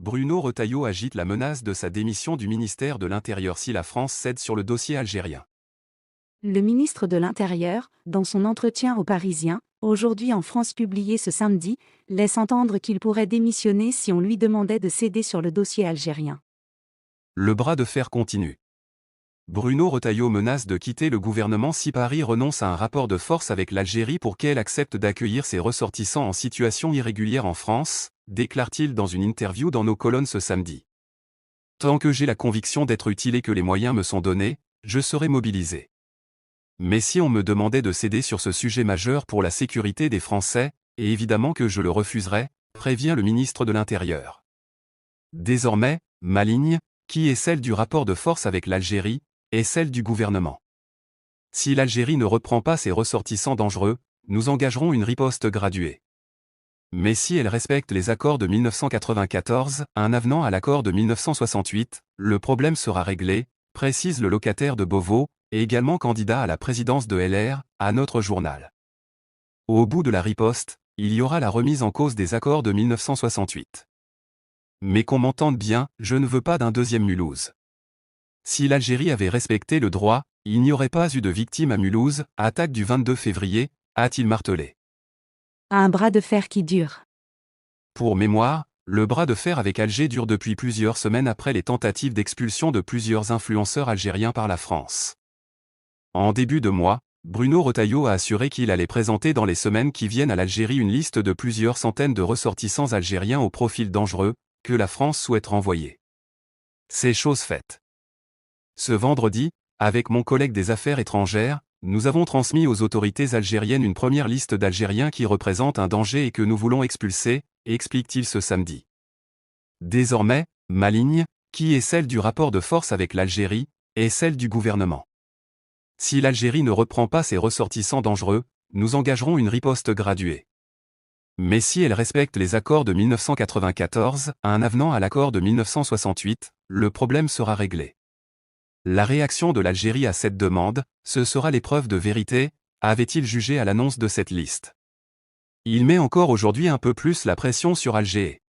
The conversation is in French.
Bruno Retailleau agite la menace de sa démission du ministère de l'Intérieur si la France cède sur le dossier algérien. Le ministre de l'Intérieur, dans son entretien aux Parisiens, aujourd'hui en France publié ce samedi, laisse entendre qu'il pourrait démissionner si on lui demandait de céder sur le dossier algérien. Le bras de fer continue. Bruno Retailleau menace de quitter le gouvernement si Paris renonce à un rapport de force avec l'Algérie pour qu'elle accepte d'accueillir ses ressortissants en situation irrégulière en France, déclare-t-il dans une interview dans nos colonnes ce samedi. Tant que j'ai la conviction d'être utile et que les moyens me sont donnés, je serai mobilisé. Mais si on me demandait de céder sur ce sujet majeur pour la sécurité des Français, et évidemment que je le refuserais, prévient le ministre de l'Intérieur. Désormais, ma ligne, qui est celle du rapport de force avec l'Algérie, est celle du gouvernement. Si l'Algérie ne reprend pas ses ressortissants dangereux, nous engagerons une riposte graduée. Mais si elle respecte les accords de 1994, un avenant à l'accord de 1968, le problème sera réglé, précise le locataire de Beauvau, et également candidat à la présidence de LR, à notre journal. Au bout de la riposte, il y aura la remise en cause des accords de 1968. Mais qu'on m'entende bien, je ne veux pas d'un deuxième Mulhouse. Si l'Algérie avait respecté le droit, il n'y aurait pas eu de victimes à Mulhouse, attaque du 22 février, a-t-il martelé. Un bras de fer qui dure. Pour mémoire, le bras de fer avec Alger dure depuis plusieurs semaines après les tentatives d'expulsion de plusieurs influenceurs algériens par la France. En début de mois, Bruno Retailleau a assuré qu'il allait présenter dans les semaines qui viennent à l'Algérie une liste de plusieurs centaines de ressortissants algériens au profil dangereux, que la France souhaite renvoyer. C'est chose faite. Ce vendredi, avec mon collègue des Affaires étrangères, nous avons transmis aux autorités algériennes une première liste d'Algériens qui représentent un danger et que nous voulons expulser, explique-t-il ce samedi. Désormais, ma ligne, qui est celle du rapport de force avec l'Algérie, est celle du gouvernement. Si l'Algérie ne reprend pas ses ressortissants dangereux, nous engagerons une riposte graduée. Mais si elle respecte les accords de 1994, un avenant à l'accord de 1968, le problème sera réglé. La réaction de l'Algérie à cette demande, ce sera l'épreuve de vérité, avait-il jugé à l'annonce de cette liste. Il met encore aujourd'hui un peu plus la pression sur Alger.